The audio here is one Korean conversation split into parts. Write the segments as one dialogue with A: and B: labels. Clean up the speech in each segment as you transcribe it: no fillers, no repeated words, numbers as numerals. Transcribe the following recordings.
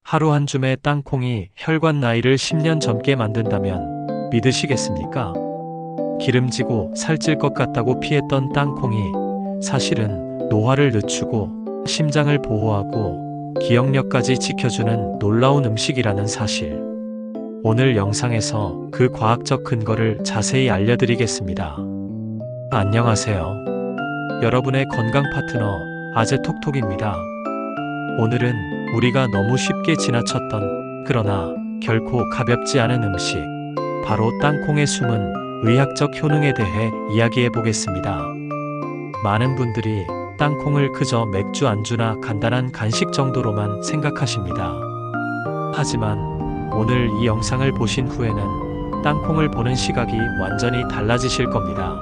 A: 하루 한 줌의 땅콩이 혈관 나이를 10년 젊게 만든다면 믿으시겠습니까? 기름지고 살찔 것 같다고 피했던 땅콩이 사실은 노화를 늦추고 심장을 보호하고 기억력까지 지켜주는 놀라운 음식이라는 사실. 오늘 영상에서 그 과학적 근거를 자세히 알려드리겠습니다. 안녕하세요. 여러분의 건강 파트너 아재톡톡입니다. 오늘은 우리가 너무 쉽게 지나쳤던 그러나 결코 가볍지 않은 음식, 바로 땅콩의 숨은 의학적 효능에 대해 이야기해 보겠습니다. 많은 분들이 땅콩을 그저 맥주 안주나 간단한 간식 정도로만 생각하십니다. 하지만 오늘 이 영상을 보신 후에는 땅콩을 보는 시각이 완전히 달라지실 겁니다.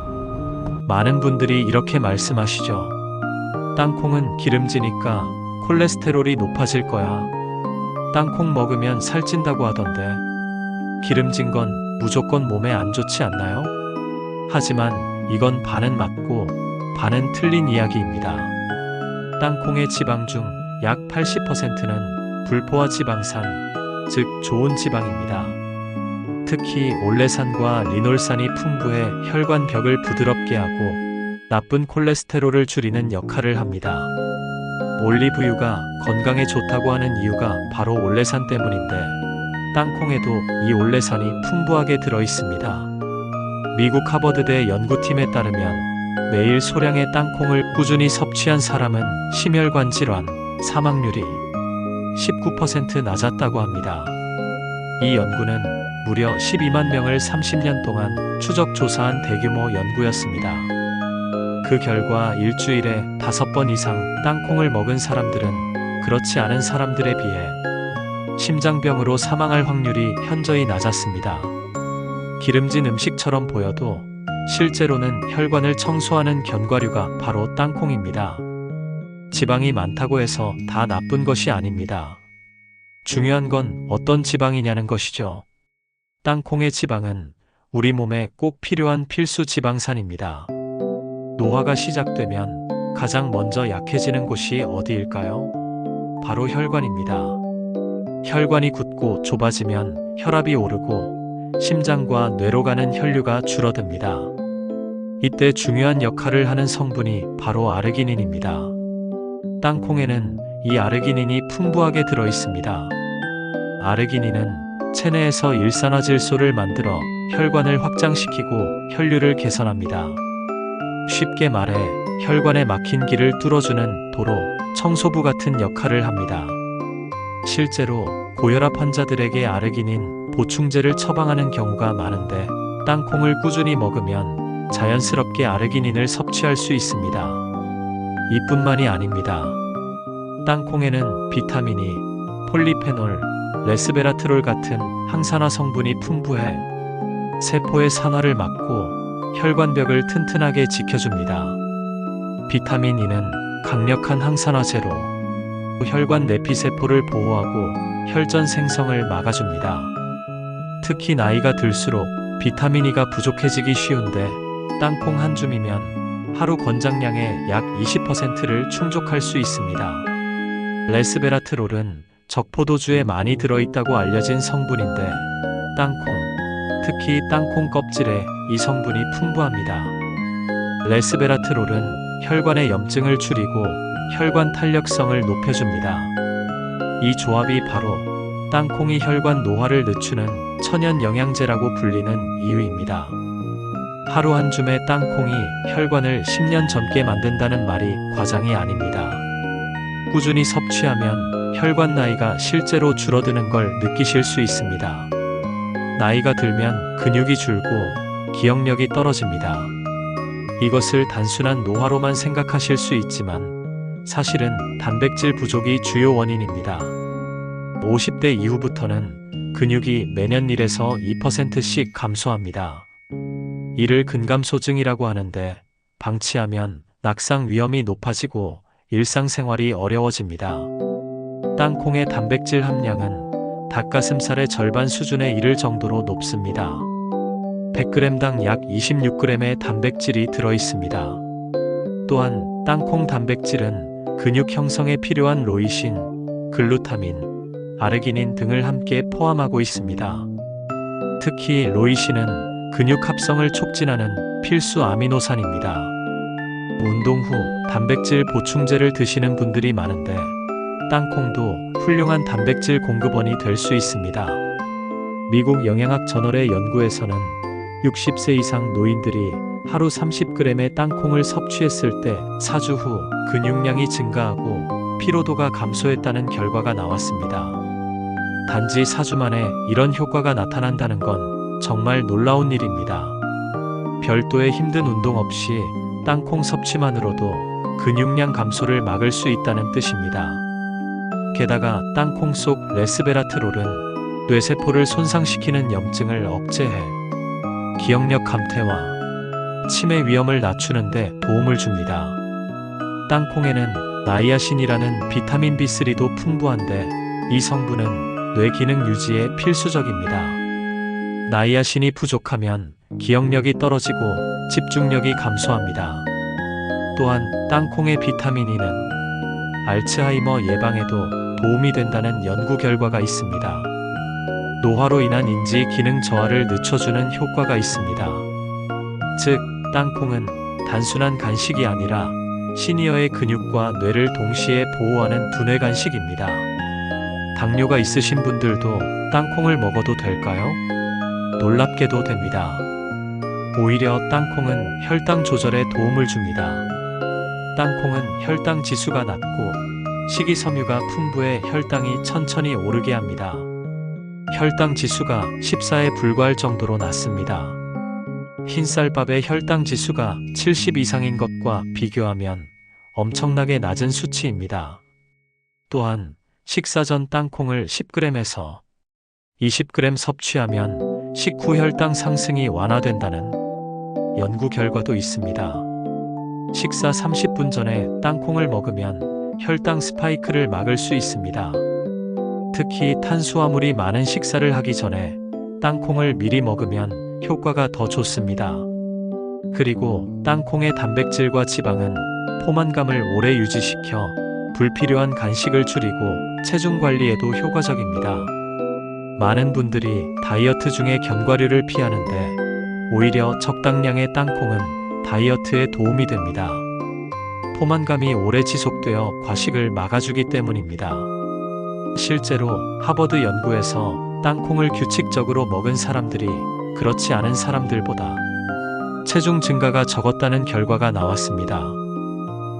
A: 많은 분들이 이렇게 말씀하시죠. 땅콩은 기름지니까 콜레스테롤이 높아질 거야. 땅콩 먹으면 살찐다고 하던데 기름진 건 무조건 몸에 안 좋지 않나요? 하지만 이건 반은 맞고 반은 틀린 이야기입니다. 땅콩의 지방 중 약 80%는 불포화 지방산, 즉 좋은 지방입니다. 특히 올레산과 리놀산이 풍부해 혈관 벽을 부드럽게 하고 나쁜 콜레스테롤을 줄이는 역할을 합니다. 올리브유가 건강에 좋다고 하는 이유가 바로 올레산 때문인데 땅콩에도 이 올레산이 풍부하게 들어 있습니다. 미국 하버드대 연구팀에 따르면 매일 소량의 땅콩을 꾸준히 섭취한 사람은 심혈관 질환, 사망률이 19% 낮았다고 합니다. 이 연구는 무려 12만 명을 30년 동안 추적 조사한 대규모 연구였습니다. 그 결과 일주일에 5번 이상 땅콩을 먹은 사람들은 그렇지 않은 사람들에 비해 심장병으로 사망할 확률이 현저히 낮았습니다. 기름진 음식처럼 보여도 실제로는 혈관을 청소하는 견과류가 바로 땅콩입니다. 지방이 많다고 해서 다 나쁜 것이 아닙니다. 중요한 건 어떤 지방이냐는 것이죠. 땅콩의 지방은 우리 몸에 꼭 필요한 필수 지방산입니다. 노화가 시작되면 가장 먼저 약해지는 곳이 어디일까요? 바로 혈관입니다. 혈관이 굳고 좁아지면 혈압이 오르고 심장과 뇌로 가는 혈류가 줄어듭니다. 이때 중요한 역할을 하는 성분이 바로 아르기닌입니다. 땅콩에는 이 아르기닌이 풍부하게 들어 있습니다. 아르기닌은 체내에서 일산화질소를 만들어 혈관을 확장시키고 혈류를 개선합니다. 쉽게 말해 혈관에 막힌 길을 뚫어주는 도로, 청소부 같은 역할을 합니다. 실제로 고혈압 환자들에게 아르기닌 보충제를 처방하는 경우가 많은데 땅콩을 꾸준히 먹으면 자연스럽게 아르기닌을 섭취할 수 있습니다. 이뿐만이 아닙니다. 땅콩에는 비타민이, 폴리페놀, 레스베라트롤 같은 항산화 성분이 풍부해 세포의 산화를 막고 혈관벽을 튼튼하게 지켜줍니다. 비타민 E는 강력한 항산화제로 혈관 내피세포를 보호하고 혈전 생성을 막아줍니다. 특히 나이가 들수록 비타민 E가 부족해지기 쉬운데 땅콩 한 줌이면 하루 권장량의 약 20%를 충족할 수 있습니다. 레스베라트롤은 적포도주에 많이 들어있다고 알려진 성분인데 땅콩, 특히 땅콩 껍질에 이 성분이 풍부합니다. 레스베라트롤은 혈관의 염증을 줄이고 혈관 탄력성을 높여줍니다. 이 조합이 바로 땅콩이 혈관 노화를 늦추는 천연 영양제라고 불리는 이유입니다. 하루 한 줌의 땅콩이 혈관을 10년 젊게 만든다는 말이 과장이 아닙니다. 꾸준히 섭취하면 혈관 나이가 실제로 줄어드는 걸 느끼실 수 있습니다. 나이가 들면 근육이 줄고 기억력이 떨어집니다. 이것을 단순한 노화로만 생각하실 수 있지만 사실은 단백질 부족이 주요 원인입니다. 50대 이후부터는 근육이 매년 1에서 2%씩 감소합니다. 이를 근감소증이라고 하는데 방치하면 낙상 위험이 높아지고 일상생활이 어려워집니다. 땅콩의 단백질 함량은 닭가슴살의 절반 수준에 이를 정도로 높습니다. 100g당 약 26g의 단백질이 들어있습니다. 또한 땅콩 단백질은 근육 형성에 필요한 로이신, 글루타민, 아르기닌 등을 함께 포함하고 있습니다. 특히 로이신은 근육 합성을 촉진하는 필수 아미노산입니다. 운동 후 단백질 보충제를 드시는 분들이 많은데 땅콩도 훌륭한 단백질 공급원이 될 수 있습니다. 미국 영양학 저널의 연구에서는 60세 이상 노인들이 하루 30g의 땅콩을 섭취했을 때 4주 후 근육량이 증가하고 피로도가 감소했다는 결과가 나왔습니다. 단지 4주 만에 이런 효과가 나타난다는 건 정말 놀라운 일입니다. 별도의 힘든 운동 없이 땅콩 섭취만으로도 근육량 감소를 막을 수 있다는 뜻입니다. 게다가 땅콩 속 레스베라트롤은 뇌세포를 손상시키는 염증을 억제해 기억력 감퇴와 치매 위험을 낮추는 데 도움을 줍니다. 땅콩에는 나이아신이라는 비타민 B3도 풍부한데 이 성분은 뇌 기능 유지에 필수적입니다. 나이아신이 부족하면 기억력이 떨어지고 집중력이 감소합니다. 또한 땅콩의 비타민 E는 알츠하이머 예방에도 도움이 된다는 연구 결과가 있습니다. 노화로 인한 인지 기능 저하를 늦춰주는 효과가 있습니다. 즉, 땅콩은 단순한 간식이 아니라 시니어의 근육과 뇌를 동시에 보호하는 두뇌 간식입니다. 당뇨가 있으신 분들도 땅콩을 먹어도 될까요? 놀랍게도 됩니다. 오히려 땅콩은 혈당 조절에 도움을 줍니다. 땅콩은 혈당 지수가 낮고 식이섬유가 풍부해 혈당이 천천히 오르게 합니다. 혈당 지수가 14에 불과할 정도로 낮습니다. 흰쌀밥의 혈당 지수가 70 이상인 것과 비교하면 엄청나게 낮은 수치입니다. 또한 식사 전 땅콩을 10g에서 20g 섭취하면 식후 혈당 상승이 완화된다는 연구 결과도 있습니다. 식사 30분 전에 땅콩을 먹으면 혈당 스파이크를 막을 수 있습니다. 특히 탄수화물이 많은 식사를 하기 전에 땅콩을 미리 먹으면 효과가 더 좋습니다. 그리고 땅콩의 단백질과 지방은 포만감을 오래 유지시켜 불필요한 간식을 줄이고 체중 관리에도 효과적입니다. 많은 분들이 다이어트 중에 견과류를 피하는데 오히려 적당량의 땅콩은 다이어트에 도움이 됩니다. 포만감이 오래 지속되어 과식을 막아주기 때문입니다. 실제로 하버드 연구에서 땅콩을 규칙적으로 먹은 사람들이 그렇지 않은 사람들보다 체중 증가가 적었다는 결과가 나왔습니다.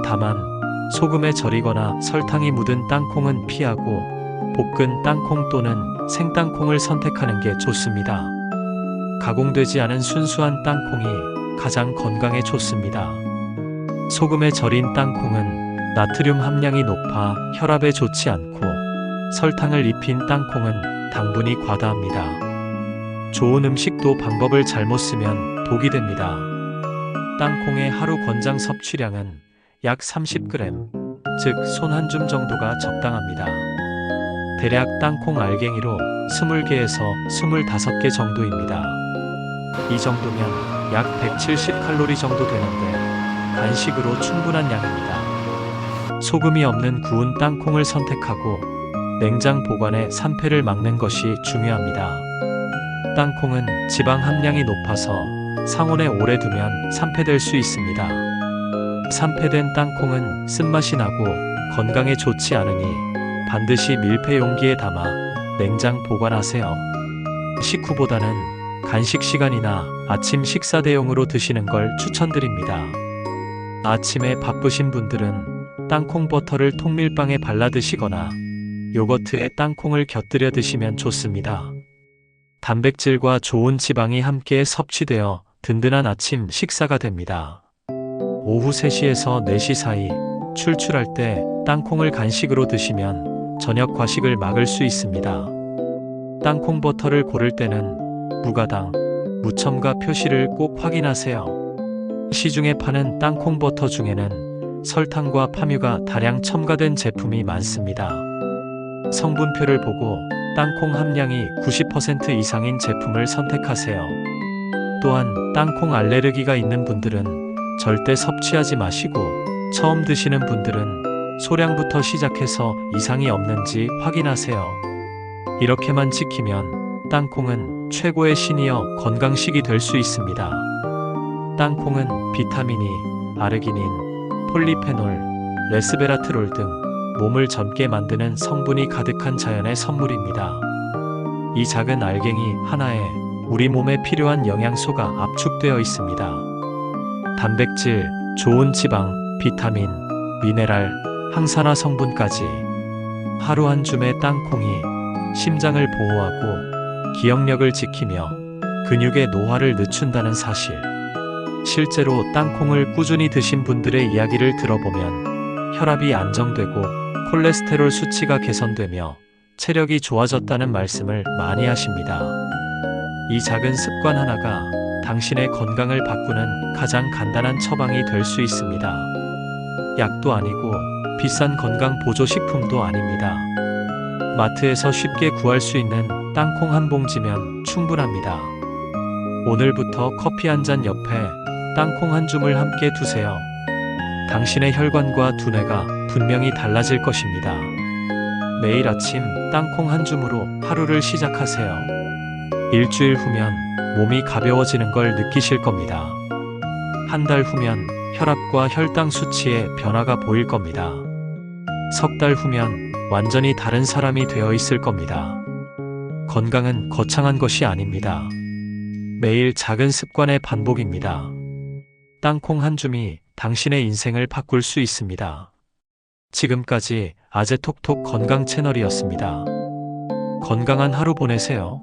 A: 다만 소금에 절이거나 설탕이 묻은 땅콩은 피하고 볶은 땅콩 또는 생땅콩을 선택하는 게 좋습니다. 가공되지 않은 순수한 땅콩이 가장 건강에 좋습니다. 소금에 절인 땅콩은 나트륨 함량이 높아 혈압에 좋지 않고 설탕을 입힌 땅콩은 당분이 과다합니다. 좋은 음식도 방법을 잘못 쓰면 독이 됩니다. 땅콩의 하루 권장 섭취량은 약 30g, 즉 손 한 줌 정도가 적당합니다. 대략 땅콩 알갱이로 20개에서 25개 정도입니다. 이 정도면 약 170칼로리 정도 되는데 간식으로 충분한 양입니다. 소금이 없는 구운 땅콩을 선택하고 냉장 보관에 산패를 막는 것이 중요합니다. 땅콩은 지방 함량이 높아서 상온에 오래 두면 산패될 수 있습니다. 산패된 땅콩은 쓴맛이 나고 건강에 좋지 않으니 반드시 밀폐 용기에 담아 냉장 보관하세요. 식후보다는 간식 시간이나 아침 식사 대용으로 드시는 걸 추천드립니다. 아침에 바쁘신 분들은 땅콩 버터를 통밀빵에 발라 드시거나 요거트에 땅콩을 곁들여 드시면 좋습니다. 단백질과 좋은 지방이 함께 섭취되어 든든한 아침 식사가 됩니다. 오후 3시에서 4시 사이 출출할 때 땅콩을 간식으로 드시면 저녁 과식을 막을 수 있습니다. 땅콩 버터를 고를 때는 무가당, 무첨가 표시를 꼭 확인하세요. 시중에 파는 땅콩 버터 중에는 설탕과 파뮤가 다량 첨가된 제품이 많습니다. 성분표를 보고 땅콩 함량이 90% 이상인 제품을 선택하세요. 또한 땅콩 알레르기가 있는 분들은 절대 섭취하지 마시고 처음 드시는 분들은 소량부터 시작해서 이상이 없는지 확인하세요. 이렇게만 지키면 땅콩은 최고의 시니어 건강식이 될 수 있습니다. 땅콩은 비타민이, 아르기닌, 폴리페놀, 레스베라트롤 등 몸을 젊게 만드는 성분이 가득한 자연의 선물입니다. 이 작은 알갱이 하나에 우리 몸에 필요한 영양소가 압축되어 있습니다. 단백질, 좋은 지방, 비타민, 미네랄, 항산화 성분까지 하루 한 줌의 땅콩이 심장을 보호하고 기억력을 지키며 근육의 노화를 늦춘다는 사실. 실제로 땅콩을 꾸준히 드신 분들의 이야기를 들어보면 혈압이 안정되고 콜레스테롤 수치가 개선되며 체력이 좋아졌다는 말씀을 많이 하십니다. 이 작은 습관 하나가 당신의 건강을 바꾸는 가장 간단한 처방이 될 수 있습니다. 약도 아니고 비싼 건강 보조식품도 아닙니다. 마트에서 쉽게 구할 수 있는 땅콩 한 봉지면 충분합니다. 오늘부터 커피 한 잔 옆에 땅콩 한 줌을 함께 두세요. 당신의 혈관과 두뇌가 분명히 달라질 것입니다. 매일 아침 땅콩 한 줌으로 하루를 시작하세요. 일주일 후면 몸이 가벼워지는 걸 느끼실 겁니다. 한 달 후면 혈압과 혈당 수치에 변화가 보일 겁니다. 석 달 후면 완전히 다른 사람이 되어 있을 겁니다. 건강은 거창한 것이 아닙니다. 매일 작은 습관의 반복입니다. 땅콩 한 줌이 당신의 인생을 바꿀 수 있습니다. 지금까지 아재톡톡 건강 채널이었습니다. 건강한 하루 보내세요.